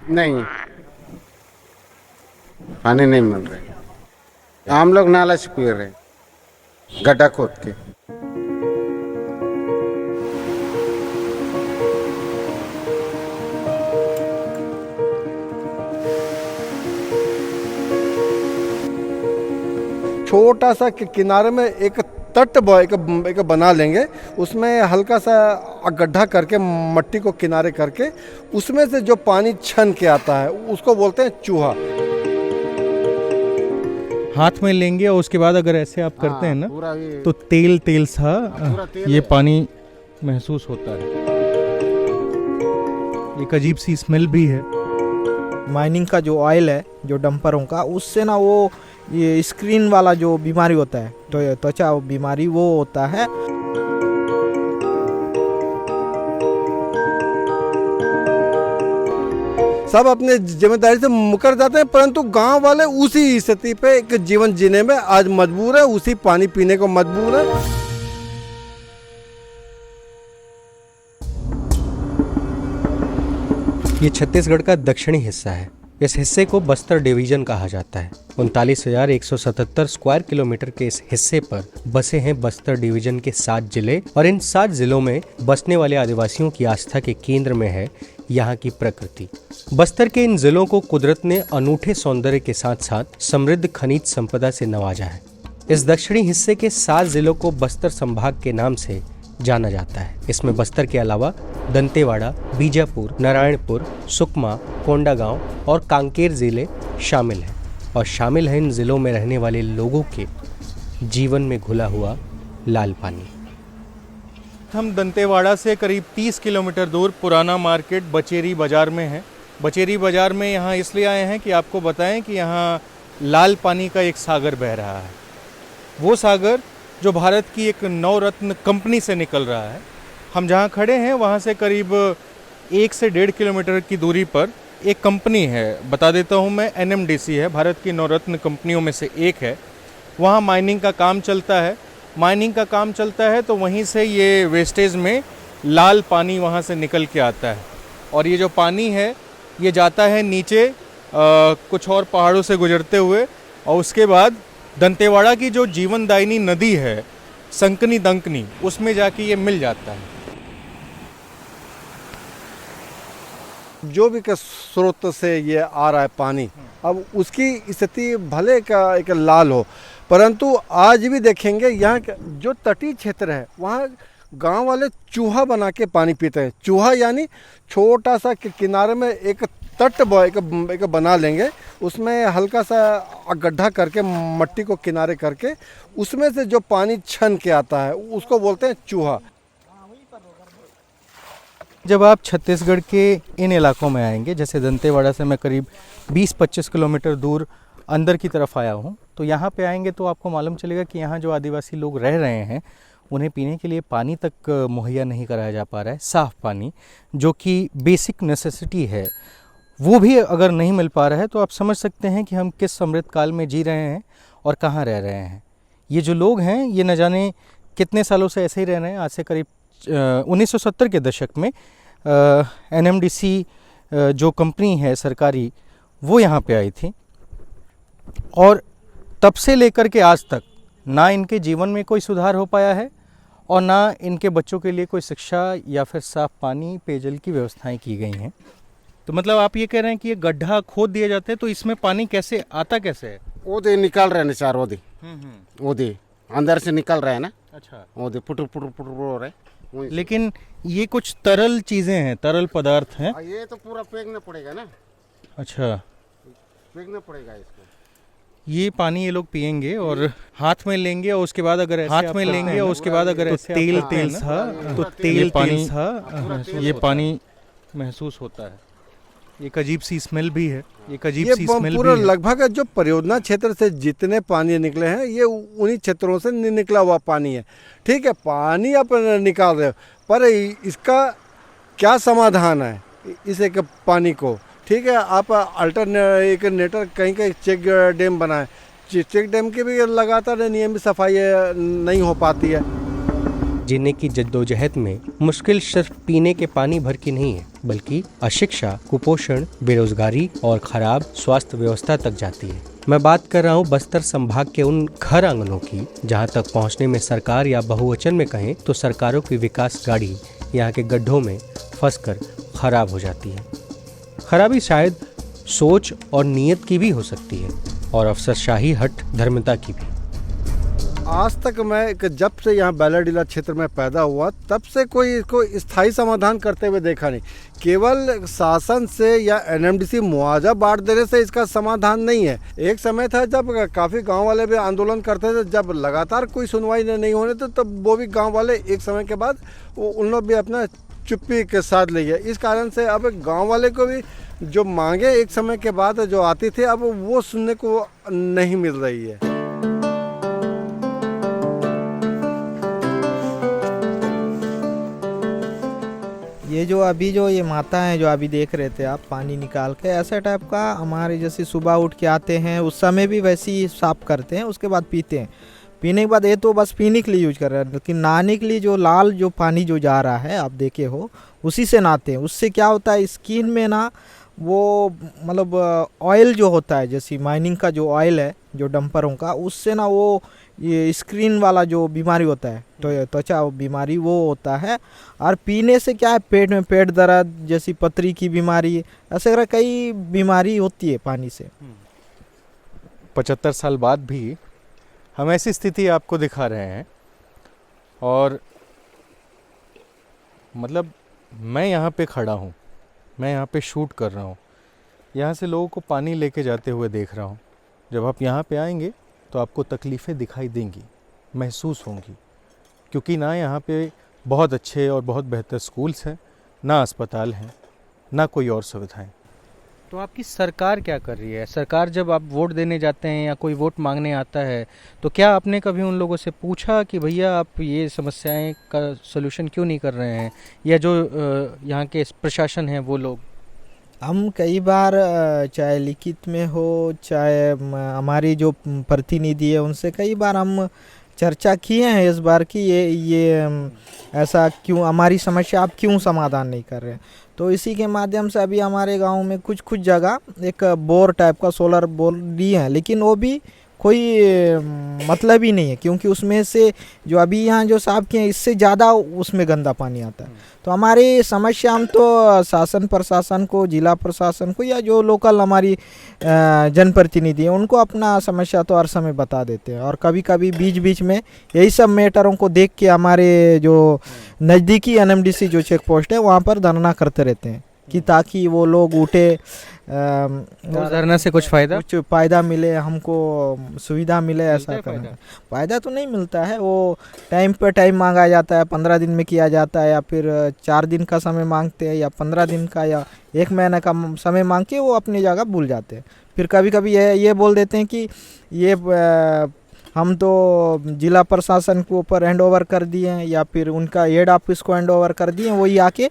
नहीं, पानी नहीं मिल रहा। हम लोग नाला से पी रहे, गड्ढा खोद के। छोटा सा किनारे में एक एक बना लेंगे, उसमें हल्का सा गड्ढा करके मट्टी को किनारे करके उसमें से जो पानी छन के आता है उसको बोलते हैं चूहा। हाथ में लेंगे और उसके बाद अगर ऐसे आप करते हैं ना पूरा तो तेल तेल सा तेल ये है। पानी महसूस होता है। एक अजीब सी स्मेल भी है। माइनिंग का जो ऑयल है जो डंपरों का, उससे ना वो ये स्क्रीन वाला जो बीमारी होता है तो त्वचा बीमारी वो होता है। सब अपने जिम्मेदारी से मुकर जाते हैं, परंतु गांव वाले उसी स्थिति पे एक जीवन जीने में आज मजबूर है, उसी पानी पीने को मजबूर है। ये छत्तीसगढ़ का दक्षिणी हिस्सा है। इस हिस्से को बस्तर डिवीजन कहा जाता है। 39,177 स्क्वायर किलोमीटर के इस हिस्से पर बसे हैं बस्तर डिवीजन के 7 जिले, और इन 7 जिलों में बसने वाले आदिवासियों की आस्था के केंद्र में है यहाँ की प्रकृति। बस्तर के इन जिलों को कुदरत ने अनूठे सौंदर्य के साथ साथ समृद्ध खनिज संपदा से नवाजा है। इस दक्षिणी हिस्से के 7 जिलों को बस्तर संभाग के नाम से जाना जाता है। इसमें बस्तर के अलावा दंतेवाड़ा, बीजापुर, नारायणपुर, सुकमा, कोंडागांव और कांकेर जिले शामिल हैं, और शामिल हैं इन जिलों में रहने वाले लोगों के जीवन में घुला हुआ लाल पानी। हम दंतेवाड़ा से करीब 30 किलोमीटर दूर पुराना मार्केट बचेरी बाज़ार में हैं। बचेरी बाज़ार में यहाँ इसलिए आए हैं कि आपको बताएं कि यहाँ लाल पानी का एक सागर बह रहा है। वो सागर जो भारत की एक नवरत्न कंपनी से निकल रहा है। हम जहाँ खड़े हैं वहाँ से करीब 1 से 1.5 किलोमीटर की दूरी पर एक कंपनी है, बता देता हूँ मैं, NMDC है, भारत की नवरत्न कंपनियों में से एक है। वहाँ माइनिंग का काम चलता है। माइनिंग का काम चलता है तो वहीं से ये वेस्टेज में लाल पानी वहाँ से निकल के आता है, और ये जो पानी है ये जाता है नीचे कुछ और पहाड़ों से गुजरते हुए, और उसके बाद दंतेवाड़ा की जो जीवनदायिनी नदी है संकनी दंकनी, उसमें जाके ये मिल जाता है। जो भी के स्रोत से ये आ रहा है पानी, अब उसकी स्थिति भले का एक लाल हो, परंतु आज भी देखेंगे यहाँ जो तटीय क्षेत्र है वहाँ गांव वाले चूहा बना के पानी पीते हैं। चूहा यानी छोटा सा किनारे में एक एक बना लेंगे, उसमें हल्का सा गड्ढा करके मट्टी को किनारे करके उसमें से जो पानी छन के आता है उसको बोलते हैं चूहा। जब आप छत्तीसगढ़ के इन इलाकों में आएंगे, जैसे दंतेवाड़ा से मैं करीब 20-25 किलोमीटर दूर अंदर की तरफ आया हूँ, तो यहाँ पे आएंगे तो आपको मालूम चलेगा कि यहाँ जो आदिवासी लोग रह रहे हैं उन्हें पीने के लिए पानी तक मुहैया नहीं कराया जा पा रहा है। साफ़ पानी जो कि बेसिक नेसेसिटी है वो भी अगर नहीं मिल पा रहा है, तो आप समझ सकते हैं कि हम किस समृद्ध काल में जी रहे हैं और कहाँ रह रहे हैं। ये जो लोग हैं ये न जाने कितने सालों से ऐसे ही रह रहे हैं। आज से करीब 1970 के दशक में NMDC जो कंपनी है सरकारी, वो यहाँ पे आई थी, और तब से लेकर के आज तक ना इनके जीवन में कोई सुधार हो पाया है और ना इनके बच्चों के लिए कोई शिक्षा या फिर साफ पानी पेयजल की व्यवस्थाएं की गई हैं। तो मतलब आप ये कह रहे हैं कि ये गड्ढा खोद दिए जाते हैं, तो इसमें पानी कैसे आता कैसे है? ओदे निकल रहे हैं, चार ओदे ओदे अंदर से निकल रहे हैं ना। अच्छा, ओदे पुटुर पुटुर पुटुर हो रहे हैं। लेकिन ये कुछ तरल चीज़ें हैं, तरल पदार्थ हैं। ये तो पूरा फेंकना पड़ेगा ना। अच्छा, फेंकना पड़ेगा इसको। ये पानी ये लोग पिएंगे और हाथ में लेंगे, और उसके बाद अगर हाथ में लेंगे और उसके बाद अगर ऐसे तेल तेल सा तो तेल पानी सा ये पानी महसूस होता है। एक अजीब सी स्मेल भी है। एक अजीब सी स्मेल पूरा भी है। लगभग जो परियोजना क्षेत्र से जितने पानी निकले हैं ये उन्हीं क्षेत्रों से निकला हुआ पानी है। ठीक है, पानी आप निकाल रहे हो, पर इसका क्या समाधान है इस एक पानी को? ठीक है, आप अल्टरनेटर कहीं कहीं चेक डैम बनाए, चेक डैम की भी लगातार नियमित सफाई नहीं हो पाती है। जीने की जद्दोजहद में मुश्किल सिर्फ पीने के पानी भर की नहीं है, बल्कि अशिक्षा, कुपोषण, बेरोजगारी और खराब स्वास्थ्य व्यवस्था तक जाती है। मैं बात कर रहा हूँ बस्तर संभाग के उन घर आंगनों की जहाँ तक पहुँचने में सरकार या बहुवचन में कहें तो सरकारों की विकास गाड़ी यहाँ के गड्ढों में फंसकर खराब हो जाती है। खराबी शायद सोच और नीयत की भी हो सकती है और अफसरशाही हट धर्मता की भी। आज तक मैं जब से यहाँ बैलाडीला क्षेत्र में पैदा हुआ तब से कोई इसको स्थायी समाधान करते हुए देखा नहीं। केवल शासन से या एनएमडीसी मुआवजा बांट देने से इसका समाधान नहीं है। एक समय था जब काफ़ी गांव वाले भी आंदोलन करते थे, जब लगातार कोई सुनवाई नहीं होने तो तब वो भी गांव वाले एक समय के बाद उन लोग भी अपना चुप्पी के साथ लिए। इस कारण से अब गांव वाले को भी जो मांगे एक समय के बाद जो आती थी अब वो सुनने को नहीं मिल रही है। ये जो अभी जो ये माता है जो अभी देख रहे थे आप पानी निकाल के ऐसा टाइप का हमारे जैसे सुबह उठ के आते हैं उस समय भी वैसे ही साफ करते हैं, उसके बाद पीते हैं। पीने के बाद ये तो बस पीने के लिए यूज कर रहे हैं, लेकिन नहाने के लिए जो लाल जो पानी जो जा रहा है आप देखे हो उसी से नहाते हैं। उससे क्या होता है स्किन में ना वो मतलब ऑयल जो होता है जैसे माइनिंग का जो ऑयल है जो डंपरों का, उससे ना वो ये स्क्रीन वाला जो बीमारी होता है तो त्वचा बीमारी वो होता है। और पीने से क्या है पेट में पेट दर्द जैसी पथरी की बीमारी ऐसे तरह कई बीमारी होती है पानी से। 75 साल बाद भी हम ऐसी स्थिति आपको दिखा रहे हैं और मतलब मैं यहाँ पे खड़ा हूँ, मैं यहाँ पे शूट कर रहा हूँ, यहाँ से लोगों को पानी लेके जाते हुए देख रहा हूँ। जब आप यहाँ पे आएंगे तो आपको तकलीफ़ें दिखाई देंगी, महसूस होंगी, क्योंकि ना यहाँ पे बहुत अच्छे और बहुत बेहतर स्कूल्स हैं, ना अस्पताल हैं, ना कोई और सुविधाएं। तो आपकी सरकार क्या कर रही है? सरकार जब आप वोट देने जाते हैं या कोई वोट मांगने आता है तो क्या आपने कभी उन लोगों से पूछा कि भैया आप ये समस्याएं का सलूशन क्यों नहीं कर रहे हैं, या जो यहाँ के प्रशासन हैं वो लोग? हम कई बार चाहे लिखित में हो चाहे हमारी जो प्रतिनिधि है उनसे कई बार हम चर्चा किए हैं इस बार कि ये ऐसा क्यों हमारी समस्या आप क्यों समाधान नहीं कर रहे हैं। तो इसी के माध्यम से अभी हमारे गांव में कुछ जगह एक बोर टाइप का सोलर बोर दिए हैं, लेकिन वो भी कोई मतलब ही नहीं है क्योंकि उसमें से जो अभी यहाँ जो साफ किए हैं इससे ज़्यादा उसमें गंदा पानी आता है। तो हमारी समस्या हम तो शासन प्रशासन को, जिला प्रशासन को या जो लोकल हमारी जनप्रतिनिधि है उनको अपना समस्या तो हर समय बता देते हैं। और कभी कभी बीच में यही सब मैटरों को देख के हमारे जो नज़दीकी एनएमडीसी जो चेक पोस्ट है वहाँ पर धरना करते रहते हैं कि ताकि वो लोग उठे, उस धरना से कुछ फ़ायदा मिले, हमको सुविधा मिले। ऐसा करना फ़ायदा तो नहीं मिलता है, वो टाइम पे टाइम मांगा जाता है, 15 दिन में किया जाता है या फिर 4 दिन का समय मांगते हैं या 15 दिन का या 1 महीने का समय मांग के वो अपनी जगह भूल जाते हैं। फिर कभी कभी ये बोल देते हैं कि ये हम तो जिला प्रशासन के ऊपर हैंड ओवर कर दिए हैं या फिर उनका हेड ऑफिस को हैंड ओवर कर दिए हैं, वही आके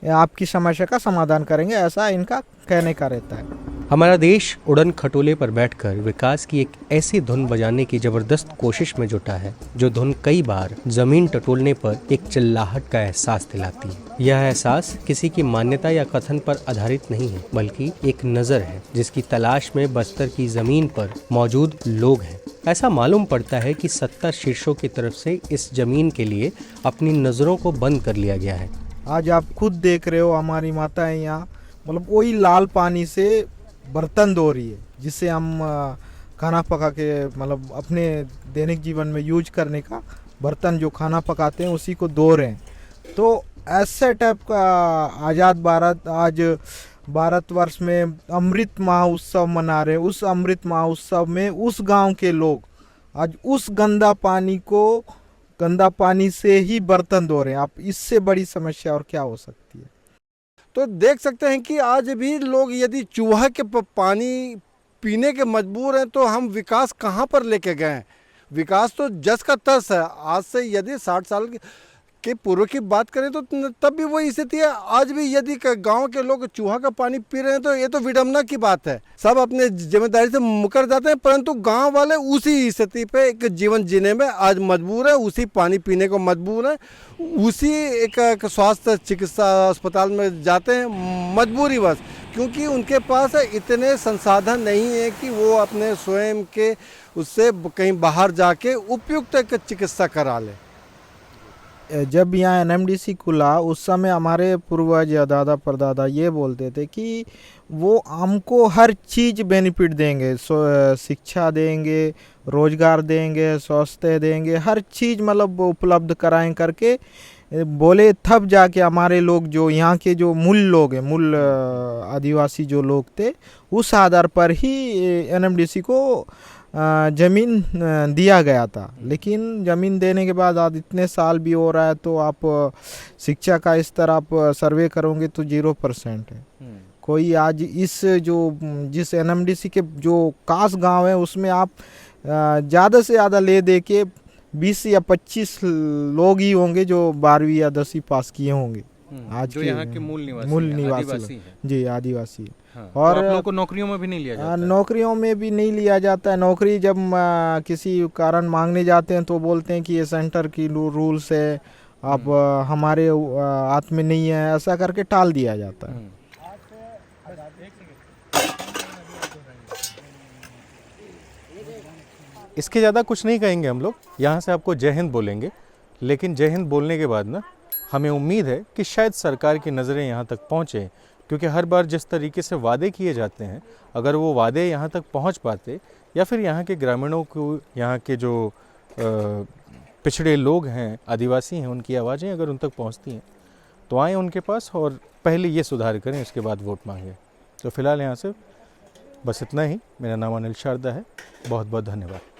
आपकी समस्या का समाधान करेंगे, ऐसा इनका कहने का रहता है। हमारा देश उड़न खटोले पर बैठकर विकास की एक ऐसी धुन बजाने की जबरदस्त कोशिश में जुटा है जो धुन कई बार जमीन टटोलने पर एक चिल्लाहट का एहसास दिलाती है। यह एहसास किसी की मान्यता या कथन पर आधारित नहीं है, बल्कि एक नजर है जिसकी तलाश में बस्तर की जमीन पर मौजूद लोग हैं। ऐसा मालूम पड़ता है कि सत्ता शीर्षों की तरफ से इस जमीन के लिए अपनी नजरों को बंद कर लिया गया है। आज आप खुद देख रहे हो हमारी माताएं यहाँ मतलब वही लाल पानी से बर्तन धो रही है जिससे हम खाना पका के मतलब अपने दैनिक जीवन में यूज करने का बर्तन जो खाना पकाते हैं उसी को धो रहे हैं। तो ऐसे टाइप का आज़ाद भारत आज भारतवर्ष में अमृत महोत्सव मना रहे हैं। उस अमृत महोत्सव में उस गांव के लोग आज उस गंदा पानी से ही बर्तन धो रहे हैं। आप इससे बड़ी समस्या और क्या हो सकती है? तो देख सकते हैं कि आज भी लोग यदि चूहा के पानी पीने के मजबूर हैं तो हम विकास कहाँ पर लेके गए हैं? विकास तो जस का तस है। आज से यदि 60 साल के पूर्व की बात करें तो तब भी वही स्थिति है। आज भी यदि गांव के लोग चूहा का पानी पी रहे हैं तो ये तो विडम्बना की बात है। सब अपने जिम्मेदारी से मुकर जाते हैं, परंतु गांव वाले उसी स्थिति पे एक जीवन जीने में आज मजबूर है, उसी पानी पीने को मजबूर है, उसी एक स्वास्थ्य चिकित्सा अस्पताल में जाते हैं मजबूरीवश, क्योंकि उनके पास इतने संसाधन नहीं है कि वो अपने स्वयं के उससे कहीं बाहर जाके उपयुक्त एक चिकित्सा करा ले। जब यहाँ एनएमडीसी खुला उस समय हमारे पूर्वज या दादा परदादा ये बोलते थे कि वो हमको हर चीज़ बेनिफिट देंगे, शिक्षा देंगे, रोजगार देंगे, स्वास्थ्य देंगे, हर चीज़ मतलब उपलब्ध कराएं करके बोले। तब जाके हमारे लोग जो यहाँ के जो मूल लोग हैं, मूल आदिवासी जो लोग थे, उस आधार पर ही एनएमडीसी को ज़मीन दिया गया था। लेकिन ज़मीन देने के बाद आज इतने साल भी हो रहा है तो आप शिक्षा का स्तर आप सर्वे करोगे तो 0% है। कोई आज इस जो जिस एनएमडीसी के जो कास गांव है उसमें आप ज़्यादा से ज़्यादा ले दे के 20 या 25 लोग ही होंगे जो 12वीं या 10वीं पास किए होंगे। आज जो के यहाँ के मूल निवासी हैं। जी आदिवासी। हाँ, और तो आप लोगों को नौकरियों में भी नहीं लिया जाता है? नौकरियों में भी नहीं लिया जाता है। नौकरी जब किसी कारण मांगने जाते हैं तो बोलते हैं कि ये सेंटर की रूल्स है, आप हमारे हाथ में नहीं है, ऐसा करके टाल दिया जाता है। इसके ज़्यादा कुछ नहीं कहेंगे हम लोग। यहाँ से आपको जय हिंद बोलेंगे, लेकिन जय हिंद बोलने के बाद ना हमें उम्मीद है कि शायद सरकार की नज़रें यहाँ तक पहुँचे, क्योंकि हर बार जिस तरीके से वादे किए जाते हैं, अगर वो वादे यहाँ तक पहुँच पाते या फिर यहाँ के ग्रामीणों को, यहाँ के जो पिछड़े लोग हैं, आदिवासी हैं, उनकी आवाज़ें अगर उन तक पहुँचती हैं तो आएँ उनके पास और पहले ये सुधार करें, उसके बाद वोट मांगें। तो फिलहाल यहाँ से बस इतना ही। मेरा नाम अनिल शारदा है। बहुत बहुत धन्यवाद।